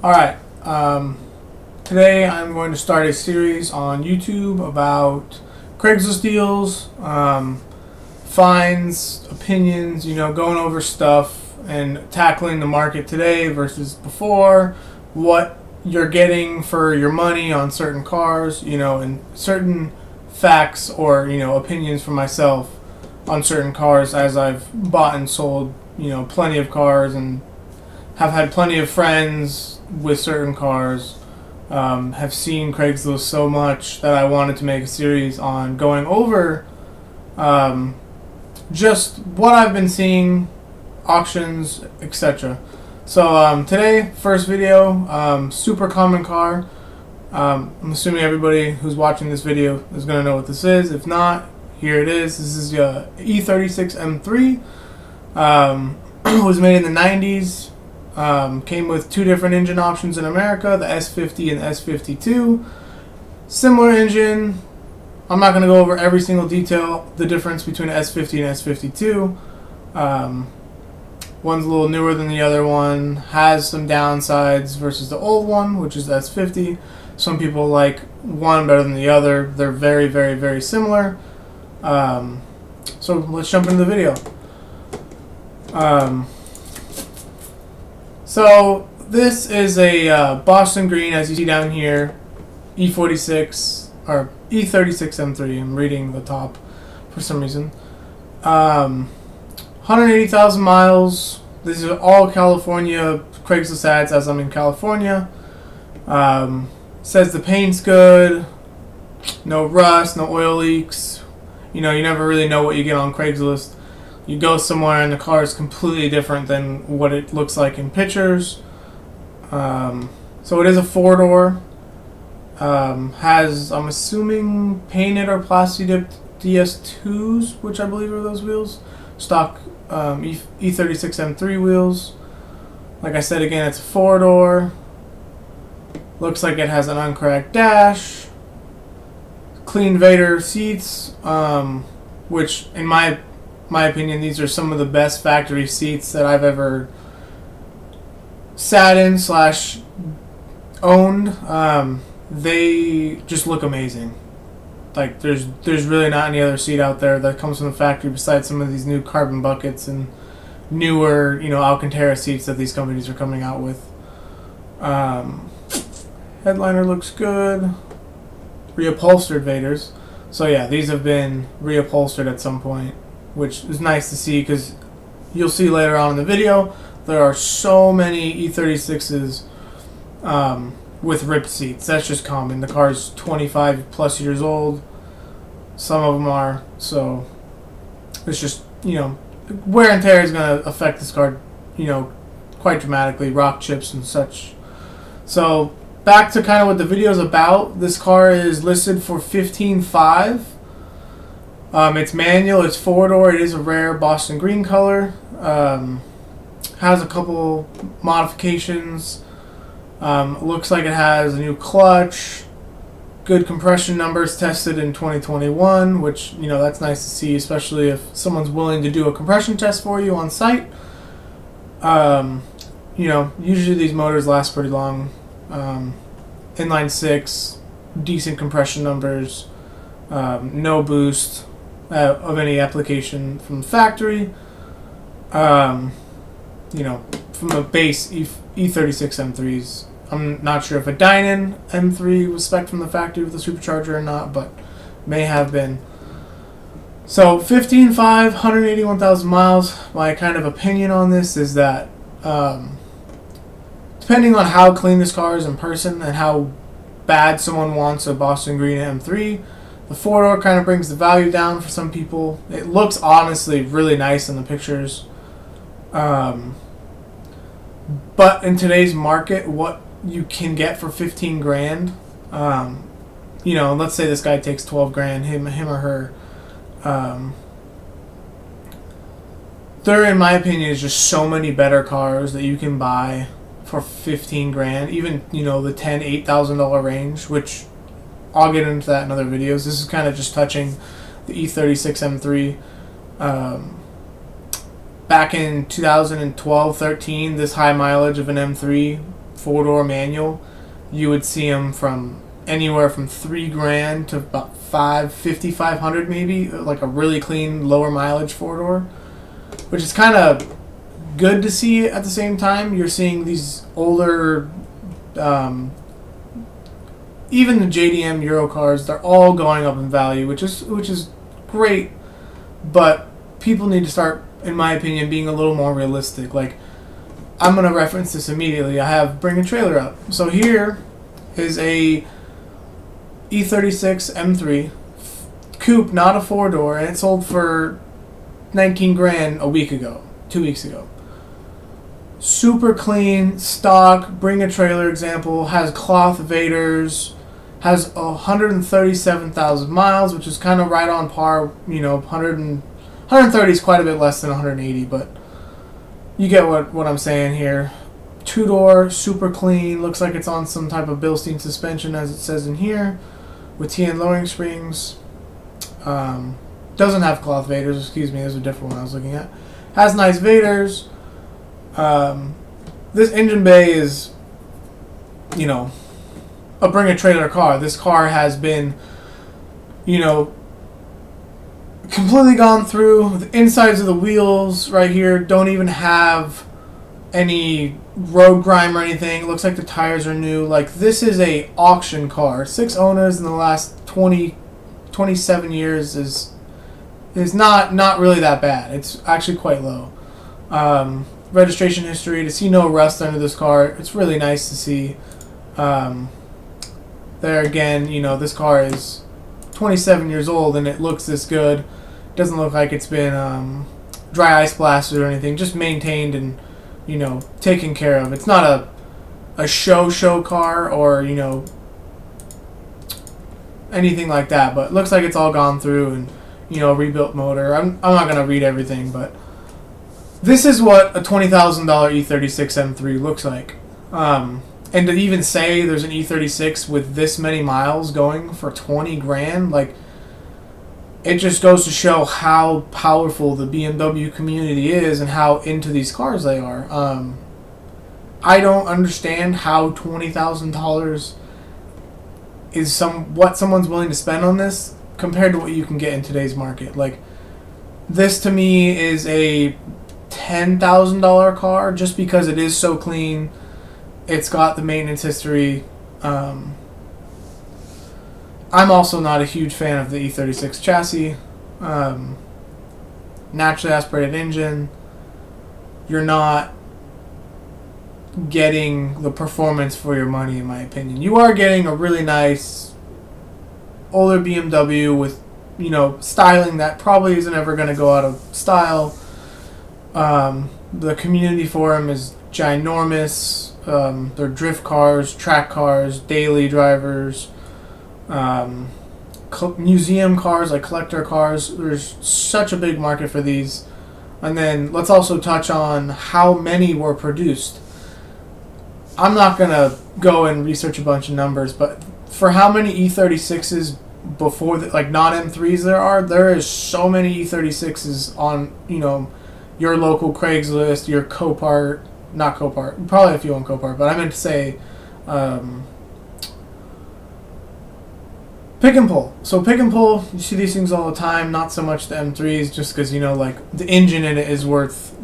Alright, today I'm going to start a series on YouTube about Craigslist deals, finds, opinions, going over stuff and tackling the market today versus before, what you're getting for your money on certain cars, and certain facts or, opinions from myself on certain cars as I've bought and sold, plenty of cars and have had plenty of friends with certain cars, have seen Craigslist so much that I wanted to make a series on going over just what I've been seeing, auctions, etc. So today, first video, super common car. I'm assuming everybody who's watching this video is going to know what this is. If not, here it is. This is the E36 M3. Was made in the 90s. Came with two different engine options in America, the S50 and the S52. Similar engine. I'm not going to go over every single detail, the difference between S50 and S52. One's a little newer than the other one, has some downsides versus the old one, which is the S50. Some people like one better than the other. They're very, very, very similar. So let's jump into the video. So this is a Boston Green, as you see down here, E46 or E36 M3. I'm reading the top for some reason. 180,000 miles. These are all California Craigslist ads, as I'm in California. Says the paint's good, no rust, no oil leaks. You never really know what you get on Craigslist. You go somewhere and the car is completely different than what it looks like in pictures. So it is a four-door. Has, I'm assuming, painted or plasti dipped DS2s, which I believe are those wheels. Stock E36 M3 wheels. Like I said, again, it's a four-door. Looks like it has an uncracked dash. Clean Vader seats, which in my opinion, these are some of the best factory seats that I've ever sat in / owned. They just look amazing. Like there's really not any other seat out there that comes from the factory besides some of these new carbon buckets and newer, Alcantara seats that these companies are coming out with. Headliner looks good. Reupholstered Vaders. So yeah, these have been reupholstered at some point, which is nice to see because you'll see later on in the video there are so many E36s with ripped seats. That's just common. The car's 25 plus years old. Some of them are. So it's just, wear and tear is going to affect this car, quite dramatically. Rock chips and such. So back to kind of what the video is about. This car is listed for $15,500. It's manual, it's four-door, it is a rare Boston Green color. Has a couple modifications. Looks like it has a new clutch. Good compression numbers tested in 2021, which, that's nice to see, especially if someone's willing to do a compression test for you on site. Usually these motors last pretty long. Inline 6, decent compression numbers, no boost of any application from the factory. From the base E36 M3s. I'm not sure if a Dynan M3 was spec'd from the factory with a supercharger or not, but may have been. So 15.5, 181,000 miles. My kind of opinion on this is that depending on how clean this car is in person and how bad someone wants a Boston Green M3, the four-door kind of brings the value down for some people. It looks honestly really nice in the pictures. But in today's market, what you can get for 15 grand, let's say this guy takes 12 grand, him or her, there, in my opinion, is just so many better cars that you can buy for 15 grand, even, the $10,000, $8,000 range, which I'll get into that in other videos. This is kind of just touching the E36 M3. Back in 2012-13, this high mileage of an M3 4-door manual, you would see them from anywhere from $3,000 to about $500 maybe, like a really clean lower mileage 4-door, which is kind of good to see. At the same time, you're seeing these older, even the JDM Euro cars, they're all going up in value, which is great, but people need to start, in my opinion, being a little more realistic. Like, I'm going to reference this immediately. I have Bring a Trailer up. So here is a E36 M3 coupe, not a 4-door, and it sold for $19,000 a week ago, 2 weeks ago. Super clean, stock, Bring a Trailer example, has cloth vaders, has 137,000 miles, which is kind of right on par. 130 is quite a bit less than 180, but you get what I'm saying here. 2-door, super clean, looks like it's on some type of Bilstein suspension, as it says in here, with TN lowering springs. Doesn't have cloth vaders, excuse me, there's a different one I was looking at. Has nice vaders. This engine bay is, a Bring a Trailer car. This car has been, completely gone through. The insides of the wheels right here don't even have any road grime or anything. It looks like the tires are new. Like, this is a auction car. 6 owners in the last 27 years is not really that bad. It's actually quite low. Registration history, to see no rust under this car, it's really nice to see. There again, this car is 27 years old and it looks this good. Doesn't look like it's been dry ice blasted or anything, just maintained and taken care of. It's not a show car or anything like that, but it looks like it's all gone through and rebuilt motor. I'm not gonna read everything, but this is what a $20,000 E36 M3 looks like. And to even say there's an E36 with this many miles going for $20,000, like, it just goes to show how powerful the BMW community is and how into these cars they are. I don't understand how $20,000 is what someone's willing to spend on this compared to what you can get in today's market. Like, this to me is a $10,000 car just because it is so clean. It's got the maintenance history. I'm also not a huge fan of the E36 chassis. Naturally aspirated engine. You're not getting the performance for your money, in my opinion. You are getting a really nice older BMW with, styling that probably isn't ever going to go out of style. The community for them is ginormous. They're drift cars, track cars, daily drivers, museum cars, like collector cars. There's such a big market for these. And then let's also touch on how many were produced. I'm not going to go and research a bunch of numbers, but for how many E36s before, non-M3s there is so many E36s on, your local Craigslist, your Copart, not Copart, probably if you own Copart, but I meant to say pick and pull. So pick and pull, you see these things all the time, not so much the M3s, just because, the engine in it is worth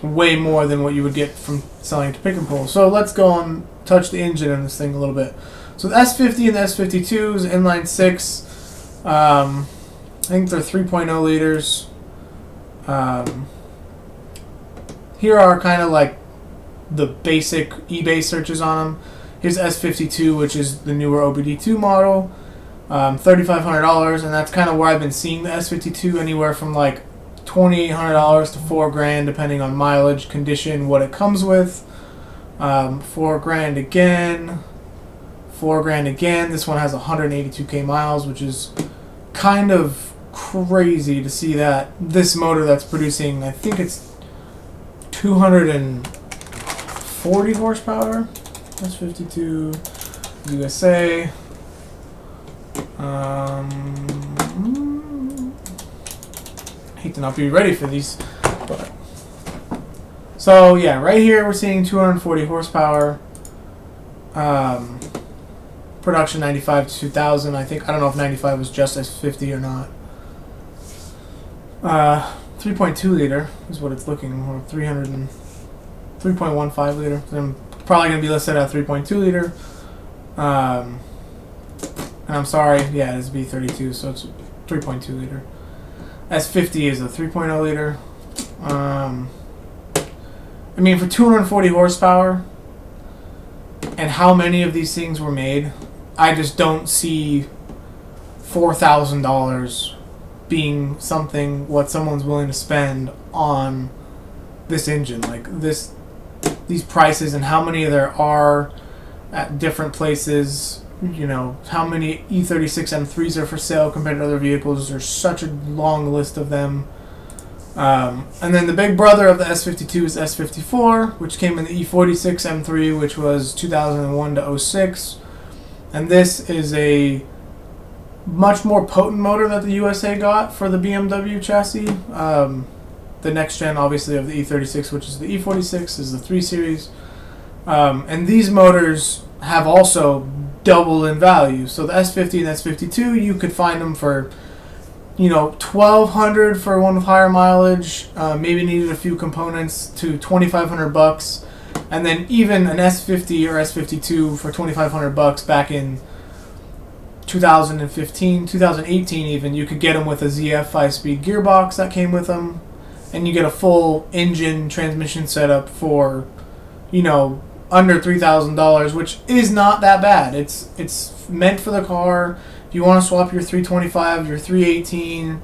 way more than what you would get from selling to pick and pull. So let's go and touch the engine in this thing a little bit. So the S50 and the S52s, inline 6, I think they're 3.0 liters. Here are kind of like the basic eBay searches on them. Here's S52, which is the newer OBD2 model, $3,500, and that's kind of where I've been seeing the S52, anywhere from like $2,800 to $4,000, depending on mileage, condition, what it comes with. $4,000 again, $4,000 again. This one has 182k miles, which is kind of crazy to see that this motor that's producing, I think it's 240 horsepower. That's 52 USA. Hate to not be ready for these, but so yeah, right here we're seeing 240 horsepower. Production 95 to 2000. I don't know if 95 was just S50 or not. 3.2 liter is what it's looking for. 3.15 liter. I'm probably going to be listed at 3.2 liter. And I'm sorry, yeah, it is B32, so it's 3.2 liter. S50 is a 3.0 liter. I mean, for 240 horsepower, and how many of these things were made, I just don't see $4,000 being what someone's willing to spend on this engine. Like these prices and how many there are at different places. You know, how many E36 M3s are for sale compared to other vehicles. There's such a long list of them. And then the big brother of the S52 is S54, which came in the E46 M3, which was 2001 to 06. And this is a much more potent motor that the USA got for the BMW chassis. The next gen, obviously, of the E36, which is the E46, is the 3 Series. And these motors have also doubled in value. So the S50 and S52, you could find them for, you know, $1,200 for one with higher mileage. Maybe needed a few components to $2,500, and then even an S50 or S52 for $2,500 back in 2015, 2018 even. You could get them with a ZF 5-speed gearbox that came with them, and you get a full engine transmission setup for, you know, under $3,000, which is not that bad. It's meant for the car. If you want to swap your 325, your 318,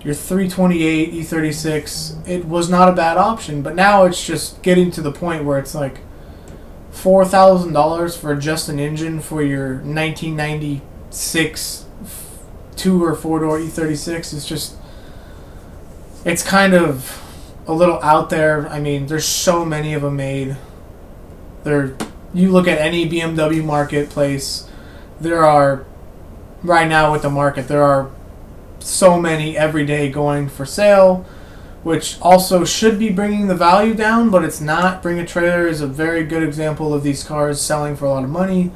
your 328 E36, it was not a bad option. But now it's just getting to the point where it's like $4,000 for just an engine for your 1996 2 or 4-door E36 is just, it's kind of a little out there. I mean, there's so many of them made. You look at any BMW marketplace, there are, right now with the market, there are so many every day going for sale, which also should be bringing the value down, but it's not. Bring a Trailer is a very good example of these cars selling for a lot of money.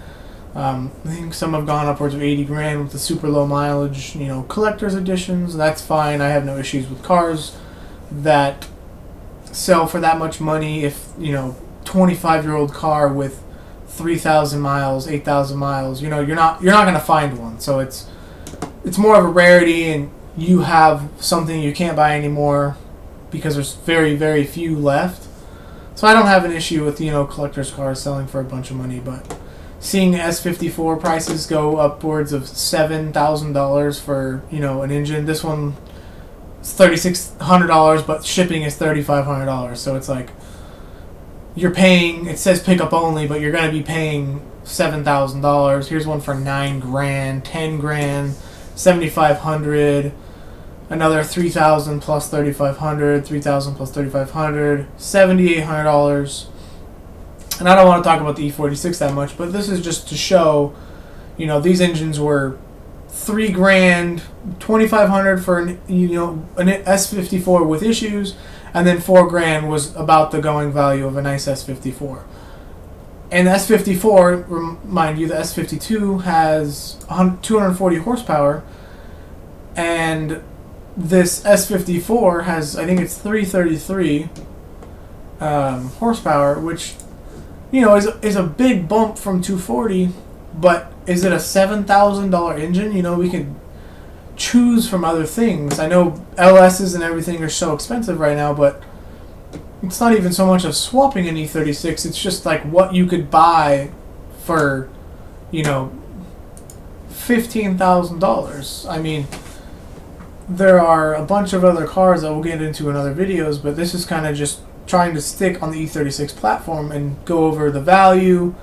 I think some have gone upwards of 80 grand with the super low mileage, you know, collector's editions. That's fine. I have no issues with cars that sell for that much money. If, you know, 25-year-old car with 3,000 miles, 8,000 miles, you know, you're not going to find one. So it's more of a rarity, and you have something you can't buy anymore because there's very, very few left. So I don't have an issue with, you know, collector's cars selling for a bunch of money, but seeing S54 prices go upwards of $7,000 for, you know, an engine. This one is $3,600, but shipping is $3,500. So it's like, you're paying, it says pickup only, but you're going to be paying $7,000. Here's one for $9 grand, $10 grand, $7,500, another $3,000 plus $3,500, $3,000 plus $3,500, $7,800. And I don't want to talk about the E46 that much, but this is just to show, you know, these engines were $3 grand, $2,500 for an S54 with issues, and then $4 grand was about the going value of a nice S54. And the S54, remind you, the S52 has 240 horsepower, and this S54 has, I think it's 333 horsepower, which, you know, is a big bump from 240, but is it a $7,000 engine? You know, we could choose from other things. I know LSs and everything are so expensive right now, but it's not even so much of swapping an E36. It's just like what you could buy for, you know, $15,000. I mean, there are a bunch of other cars that we'll get into in other videos, but this is kind of just trying to stick on the E36 platform and go over the value,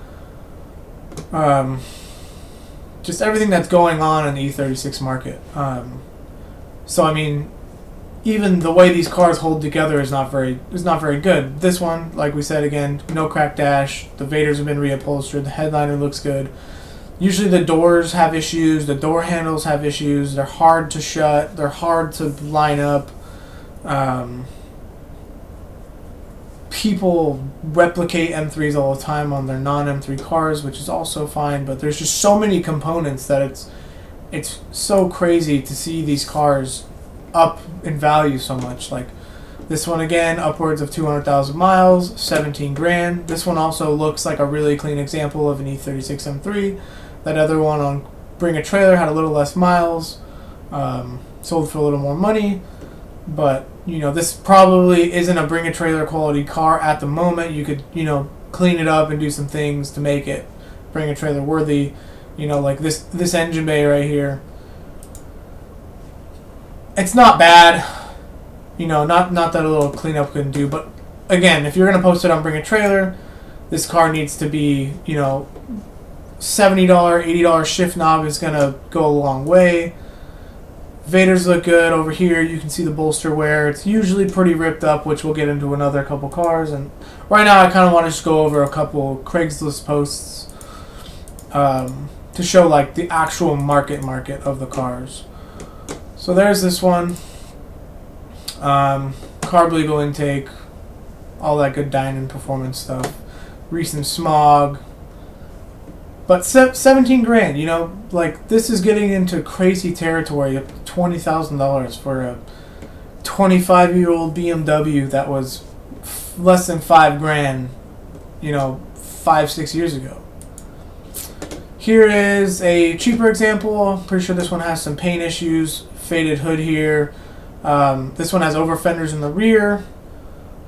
just everything that's going on in the E36 market. So I mean, even the way these cars hold together is not very good. This one, like we said again, no cracked dash. The Vaders have been reupholstered. The headliner looks good. Usually the doors have issues. The door handles have issues. They're hard to shut. They're hard to line up. people replicate M3s all the time on their non-M3 cars, which is also fine, but there's just so many components that it's so crazy to see these cars up in value so much. Like this one again, upwards of 200,000 miles, 17 grand. This one also looks like a really clean example of an E36 M3. That other one on Bring a Trailer had a little less miles, sold for a little more money, but you know, this probably isn't a Bring a Trailer quality car at the moment. You could, you know, clean it up and do some things to make it Bring a Trailer worthy. You know, like this engine bay right here. It's not bad. You know, not that a little cleanup couldn't do, but again, if you're gonna post it on Bring a Trailer, this car needs to be, you know, $70, $80 shift knob is gonna go a long way. Vaders look good over here. You can see the bolster wear. It's usually pretty ripped up, which we'll get into another couple cars. And right now, I kind of want to just go over a couple Craigslist posts to show like the actual market of the cars. So there's this one. Carb legal intake, all that good dyno performance stuff. Recent smog. But 17 grand, you know, like this is getting into crazy territory. $20,000 for a 25-year-old BMW that was less than 5 grand, you know, 5-6 years ago. Here is a cheaper example. I'm pretty sure this one has some paint issues. Faded hood here. This one has over fenders in the rear.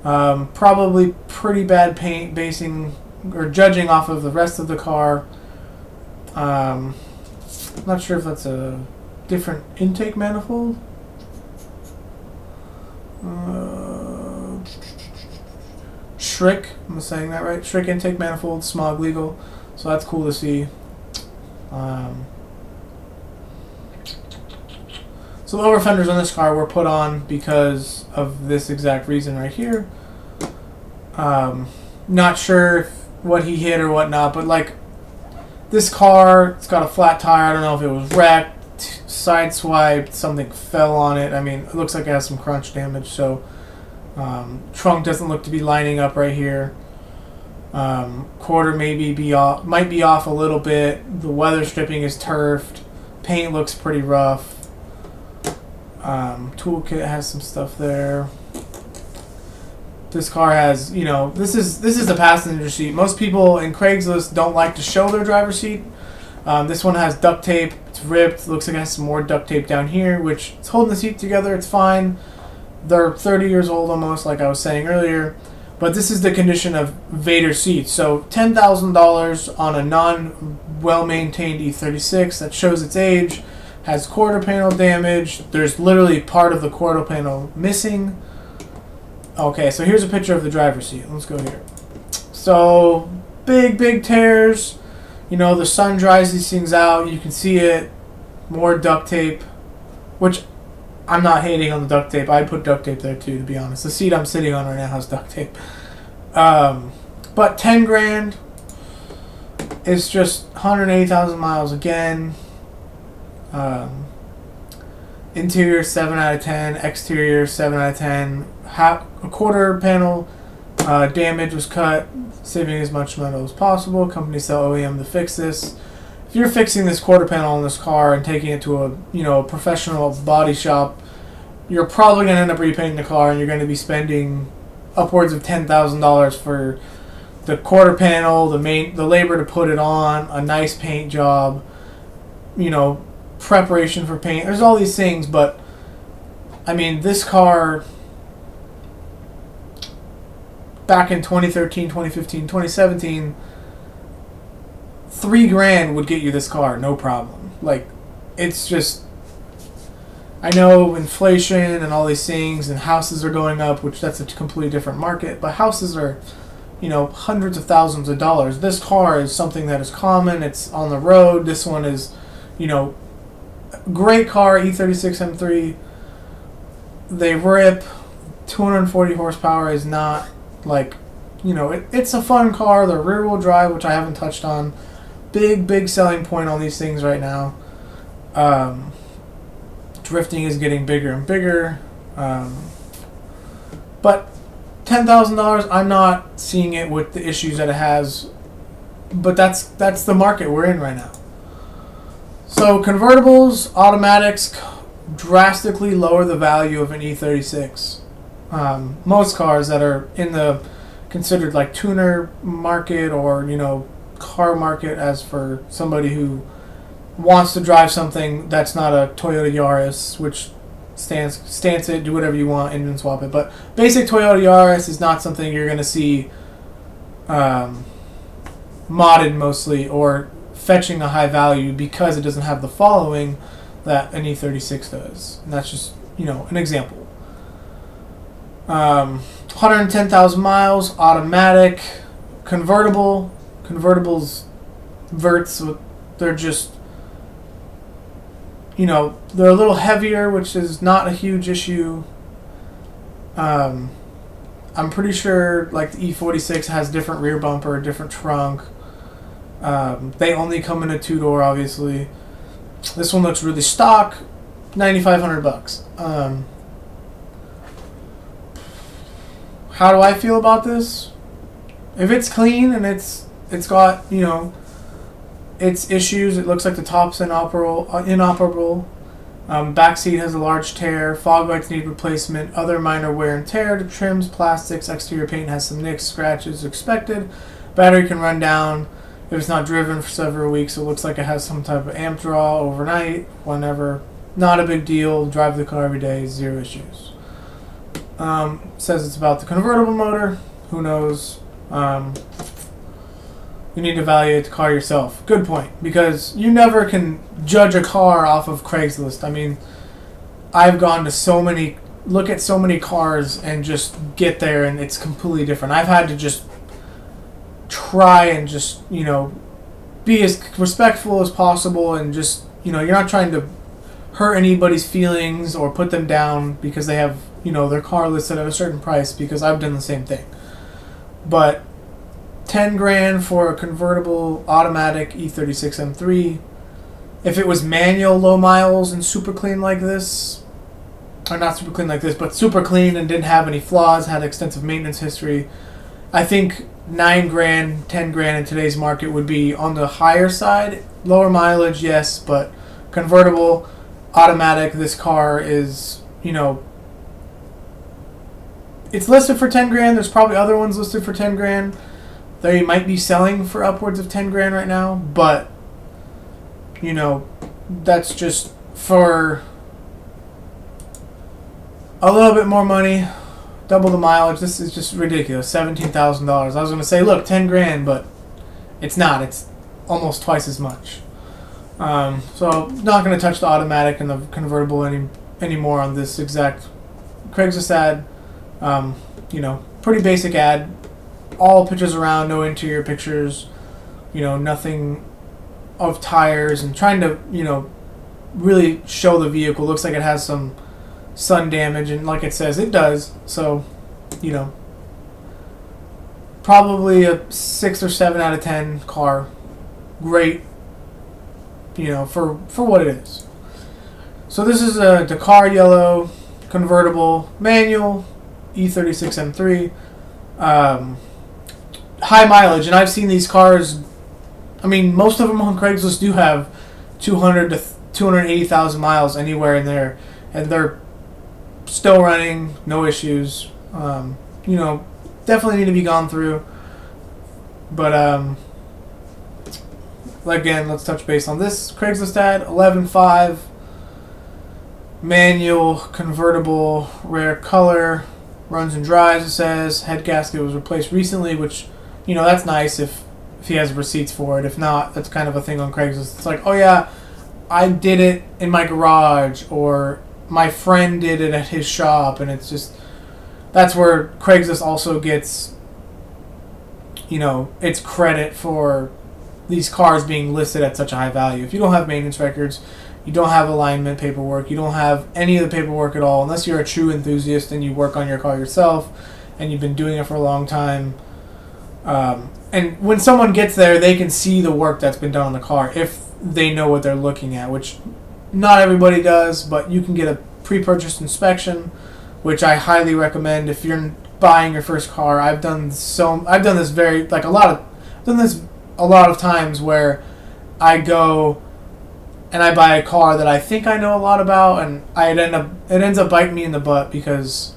Probably pretty bad paint, basing or judging off of the rest of the car. Not sure if that's a different intake manifold. Schrick, am I saying that right? Schrick intake manifold, smog legal. So that's cool to see. So the over fenders on this car were put on because of this exact reason right here. Not sure what he hit or whatnot, but like this car, it's got a flat tire. I don't know if it was wrecked, sideswiped, something fell on it. I mean, it looks like it has some crunch damage, so trunk doesn't look to be lining up right here. Quarter might be off a little bit. The weather stripping is turfed. Paint looks pretty rough. Toolkit has some stuff there. This car has, you know, this is the passenger seat. Most people in Craigslist don't like to show their driver's seat. This one has duct tape. It's ripped. Looks like it has some more duct tape down here, which is holding the seat together. It's fine. They're 30 years old almost, like I was saying earlier. But this is the condition of Vader seats. So $10,000 on a non-well-maintained E36 that shows its age, has quarter panel damage. There's literally part of the quarter panel missing. Okay, so here's a picture of the driver's seat. Let's go here. So big tears. You know, the sun dries these things out. You can see it. More duct tape, which I'm not hating on the duct tape. I'd put duct tape there too, to be honest. The seat I'm sitting on right now has duct tape. But 10 grand is just 180,000 miles again. Interior 7 out of 10. Exterior 7 out of 10. A quarter panel damage was cut, saving as much metal as possible. Companies tell OEM to fix this. If you're fixing this quarter panel on this car and taking it to a professional body shop, you're probably going to end up repainting the car, and you're going to be spending upwards of $10,000 for the quarter panel, the labor to put it on, a nice paint job, you know, preparation for paint. There's all these things, but I mean, this car back in 2013, 2015, 2017, 3 grand would get you this car, no problem. Like, it's just, I know inflation and all these things, and houses are going up, which that's a completely different market, but houses are, you know, hundreds of thousands of dollars. This car is something that is common. It's on the road. This one is, you know, great car, E36 M3. They rip. 240 horsepower is not, like, you know, it's a fun car. The rear wheel drive, which I haven't touched on, big selling point on these things right now. Drifting is getting bigger and bigger. But $10,000, I'm not seeing it with the issues that it has, but that's the market we're in right now. So convertibles, automatics drastically lower the value of an E36. Most cars that are in the considered like tuner market or car market, as for somebody who wants to drive something that's not a Toyota Yaris, which stance it, do whatever you want, engine swap it. But basic Toyota Yaris is not something you're going to see modded mostly or fetching a high value because it doesn't have the following that an E36 does. And that's just, an example. 110,000 miles, automatic, convertible. Convertibles, verts, they're just, they're a little heavier, which is not a huge issue. I'm pretty sure like the E46 has different rear bumper, different trunk. They only come in a two-door, obviously. This one looks really stock, $9,500. How do I feel about this? If it's clean and it's got its issues, it looks like the top's inoperable. Back seat has a large tear. Fog lights need replacement. Other minor wear and tear to trims, plastics, exterior paint has some nicks, scratches expected. Battery can run down if it's not driven for several weeks. It looks like it has some type of amp draw overnight, whenever. Not a big deal. Drive the car every day, zero issues. Says it's about the convertible motor. Who knows? You need to evaluate the car yourself. Good point, because you never can judge a car off of Craigslist. I mean, I've gone to look at so many cars and just get there and it's completely different. I've had to just try and just, be as respectful as possible and just, you're not trying to hurt anybody's feelings or put them down because they have, their car listed at a certain price, because I've done the same thing. But $10,000 for a convertible automatic E36 M3. If it was manual, low miles, and super clean like this, or not super clean like this, but super clean and didn't have any flaws, had extensive maintenance history, I think $9,000, $10,000 in today's market would be on the higher side. Lower mileage, yes, but convertible, automatic, this car is, it's listed for $10,000. There's probably other ones listed for $10,000. They might be selling for upwards of $10,000 right now, but that's just for a little bit more money, double the mileage. This is just ridiculous. $17,000. I was going to say, look, $10,000, but it's not. It's almost twice as much. So not going to touch the automatic and the convertible anymore on this exact Craigslist ad. Pretty basic ad. All pictures around, no interior pictures, nothing of tires, and trying to, really show the vehicle. Looks like it has some sun damage, and like it says, it does. So, probably a 6 or 7 out of 10 car. Great, for what it is. So this is a Dakar yellow convertible manual E36 M3. High mileage, and I've seen these cars. I mean, most of them on Craigslist do have 200 to 280,000 miles anywhere in there, and they're still running, no issues. Definitely need to be gone through. But again, let's touch base on this Craigslist ad. 11.5 manual convertible, rare color, runs and drives. It says head gasket was replaced recently, which that's nice if he has receipts for it. If not, that's kind of a thing on Craigslist. It's like, oh yeah, I did it in my garage, or my friend did it at his shop, and it's just, that's where Craigslist also gets, its credit for these cars being listed at such a high value. If you don't have maintenance records, you don't have alignment paperwork, you don't have any of the paperwork at all, unless you're a true enthusiast and you work on your car yourself and you've been doing it for a long time. And when someone gets there, they can see the work that's been done on the car if they know what they're looking at, which not everybody does, but you can get a pre-purchase inspection, which I highly recommend. If you're buying your first car. I've done this very like a lot of times where I go and I buy a car that I think I know a lot about, and it ends up biting me in the butt because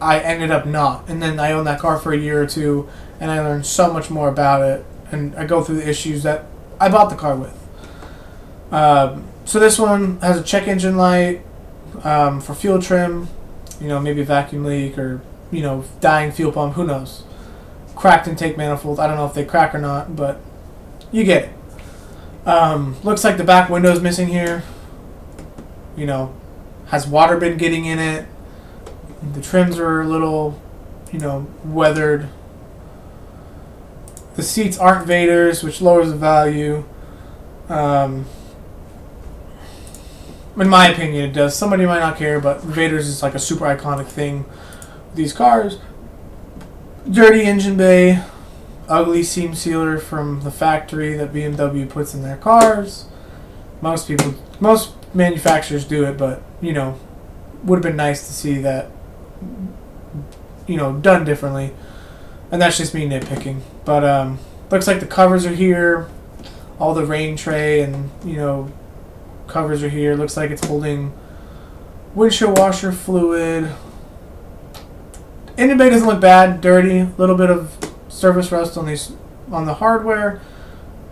I ended up not. And then I own that car for a year or two, and I learned so much more about it, and I go through the issues that I bought the car with. So this one has a check engine light for fuel trim, maybe a vacuum leak or, dying fuel pump, who knows. Cracked intake manifold, I don't know if they crack or not, but you get it. Looks like the back window's missing here. Has water been getting in it. The trims are a little, weathered. The seats aren't Vaders, which lowers the value. In my opinion, it does. Somebody might not care, but Vaders is like a super iconic thing with these cars. Dirty engine bay. Ugly seam sealer from the factory that BMW puts in their cars. Most manufacturers do it, but would have been nice to see that done differently. And that's just me nitpicking. But looks like the covers are here. All the rain tray and covers are here. Looks like it's holding windshield washer fluid. Engine bay doesn't look bad. Dirty. A little bit of surface rust on the hardware.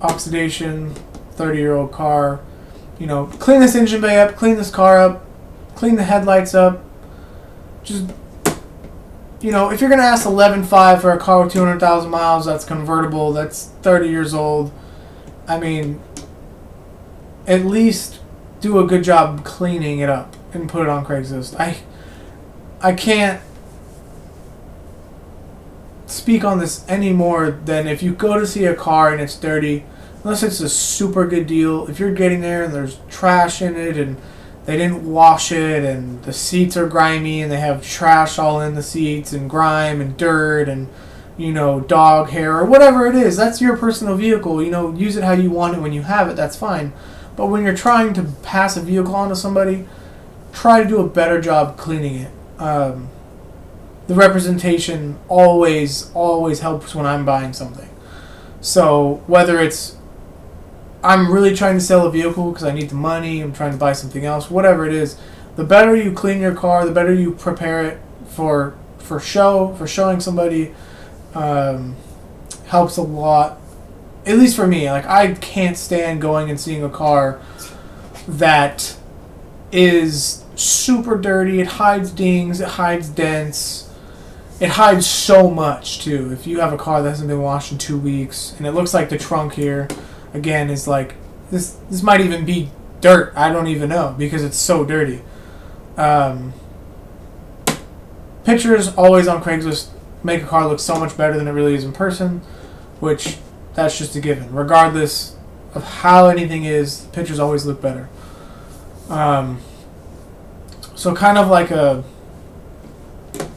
Oxidation. 30-year-old car. Clean this engine bay up. Clean this car up. Clean the headlights up. Just if you're gonna ask $11,500 for a car with 200,000 miles, that's convertible. That's 30 years old. I mean, at least do a good job cleaning it up and put it on Craigslist. I can't speak on this any more than if you go to see a car and it's dirty, unless it's a super good deal. If you're getting there and there's trash in it and they didn't wash it and the seats are grimy and they have trash all in the seats and grime and dirt and dog hair or whatever it is, that's your personal vehicle. Use it how you want it when you have it, that's fine. But when you're trying to pass a vehicle onto somebody, try to do a better job cleaning it. The representation always helps when I'm buying something. So whether it's I'm really trying to sell a vehicle because I need the money, I'm trying to buy something else, whatever it is, the better you clean your car, the better you prepare it for showing somebody, helps a lot. At least for me, like I can't stand going and seeing a car that is super dirty. It hides dings, it hides dents, it hides so much too. If you have a car that hasn't been washed in 2 weeks, and it looks like the trunk here, again, is like this might even be dirt. I don't even know because it's so dirty. Pictures always on Craigslist make a car look so much better than it really is in person, which that's just a given. Regardless of how anything is, pictures always look better. So kind of like a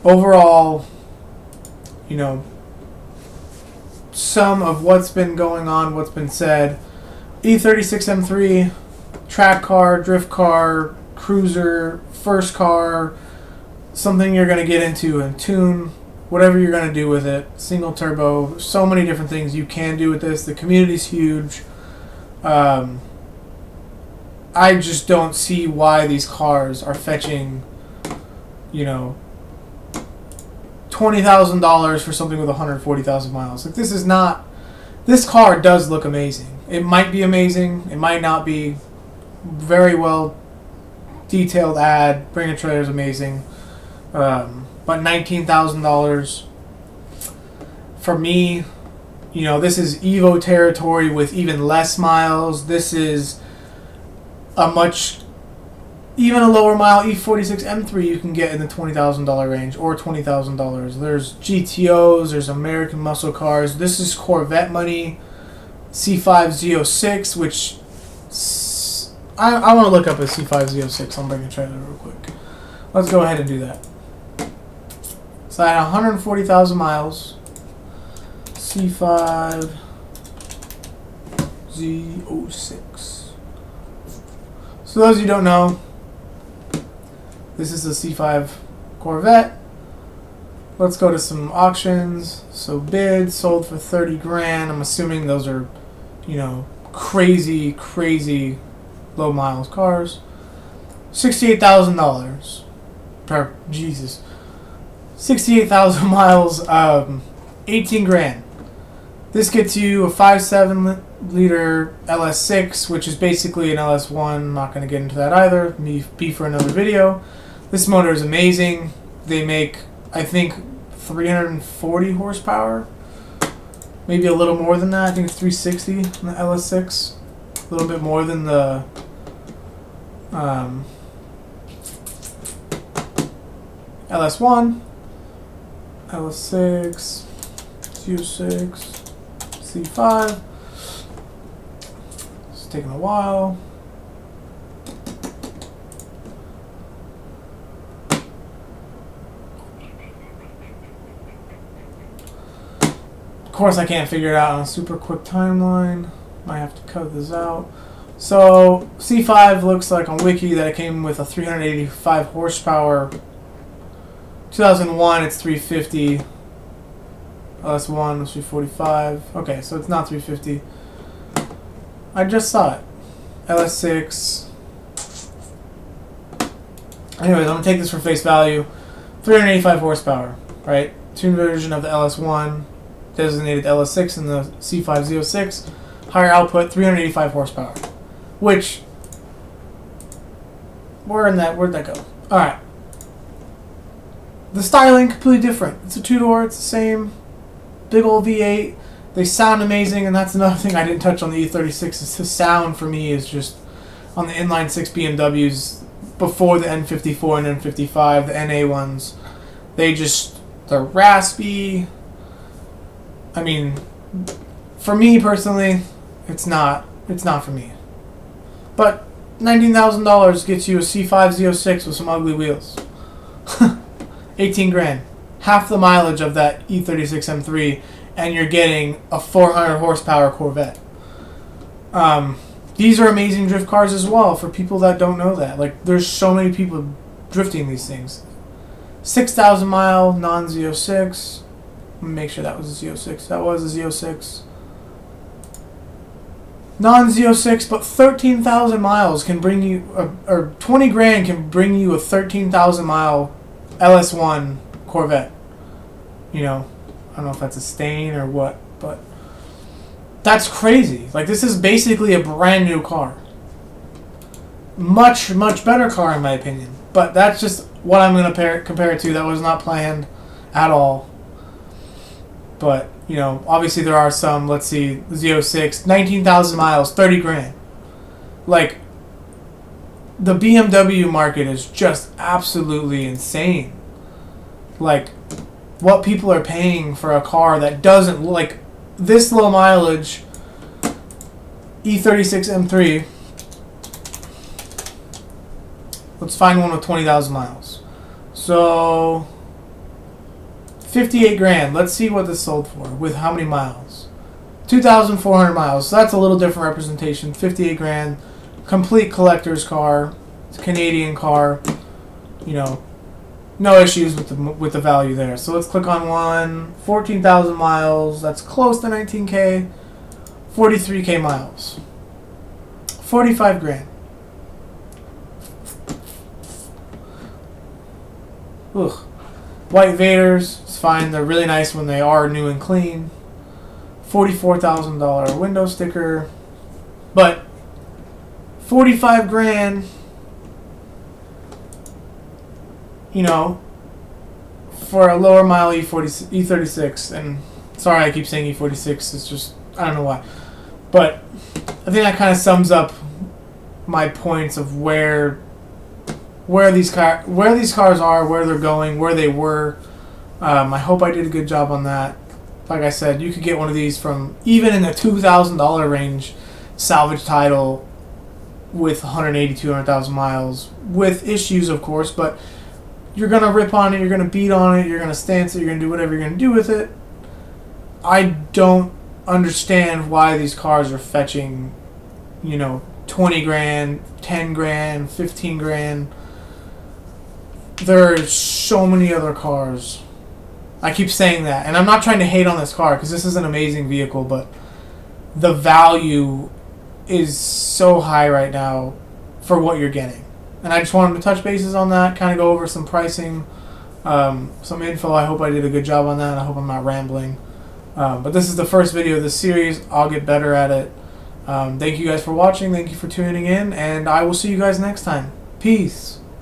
overall, sum of what's been going on, what's been said. E36 M3, track car, drift car, cruiser, first car, something you're going to get into and tune, whatever you're going to do with it. Single turbo, so many different things you can do with this. The community's huge. I just don't see why these cars are fetching, $20,000 for something with 140,000 miles. Like this car does look amazing. It might be amazing. It might not be. Very well detailed ad. Bring a trailer is amazing. But $19,000 for me, this is Evo territory with even less miles. This is even a lower mile E46 M3 you can get in the $20,000 range or $20,000. There's GTOs, there's American muscle cars. This is Corvette money. C5 Z06, which I want to look up a C5 Z06 on Bring a Trailer real quick. Let's go ahead and do that. So I had 140,000 miles. C5 Z06. So those of you who don't know, this is a C5 Corvette. let's go to some auctions. So bids sold for 30 grand. I'm assuming those are, you know, crazy low miles cars. $68,000. Jesus. 68,000 miles, 18 grand. This gets you a 5.7 liter LS6, which is basically an LS1. I'm not going to get into that either. Be for another video. This motor is amazing. They make, I think, 340 horsepower. Maybe a little more than that. I think it's 360 in the LS6. A little bit more than the LS1. LS6, Z06, C5. It's taking a while. Of course, I can't figure it out on a super quick timeline. Might have to cut this out. So C5 looks like on Wiki that it came with a 385 horsepower. 2001, it's 350. LS1 was 345. Okay, so it's not 350. I just saw it. LS6. Anyways, I'm gonna take this for face value. 385 horsepower, right? Tuned version of the LS1, designated LS6 and the C5 Z06. Higher output, 385 horsepower. Which, where'd that go? Alright. The styling, completely different. It's a two-door, it's the same. Big old V8. They sound amazing, and that's another thing I didn't touch on the E36. Is the sound for me is just, on the inline 6 BMWs, before the N54 and N55, the NA ones, they're raspy. I mean, for me personally, it's not for me. But $19,000 gets you a C5 Z06 with some ugly wheels. 18 grand. Half the mileage of that E36 M3, and you're getting a 400 horsepower Corvette. These are amazing drift cars as well for people that don't know that. Like, there's so many people drifting these things. 6,000 mile non-Z06. Let me make sure that was a Z06. That was a Z06. Non-Z06, but 13,000 miles can bring you, or 20 grand can bring you a 13,000 mile LS1 Corvette. You know, I don't know if that's a stain or what, but that's crazy. Like, this is basically a brand new car. Much better car in my opinion. But that's just what I'm going to compare it to. That was not planned at all. But, you know, obviously there are some. Let's see, Z06, 19,000 miles, 30 grand. Like, the BMW market is just absolutely insane. Like, what people are paying for a car that doesn't, like, this low mileage E36 M3. Let's find one with 20,000 miles. So 58 grand. Let's see what this sold for with how many miles. 2,400 miles. So that's a little different representation. 58 grand. Complete collector's car. It's a Canadian car. You know, no issues with the value there. So let's click on one. 14,000 miles. That's close to 19K. 43K miles. 45 grand. Ugh. White Vaders, it's fine. They're really nice when they are new and clean. $44,000 window sticker. But 45 grand, you know, for a lower mile E36. And sorry I keep saying E46. It's just, I don't know why. But I think that kind of sums up my points of where these cars are, where they're going, where they were. I hope I did a good job on that. Like I said, you could get one of these from even in the $2,000 range, salvage title, with 180, 200,000 miles, with issues of course, but you're gonna rip on it, you're gonna beat on it, you're gonna stance it, you're gonna do whatever you're gonna do with it. I don't understand why these cars are fetching, you know, 20 grand, 10 grand, 15 grand. There are so many other cars I keep saying that, and I'm not trying to hate on this car because this is an amazing vehicle, but the value is so high right now for what you're getting. And I just wanted to touch bases on that, kind of go over some pricing, some info. I hope I did a good job on that. I hope I'm not rambling. But this is the first video of this series. I'll get better at it. Thank you guys for watching. Thank you for tuning in, and I will see you guys next time. Peace.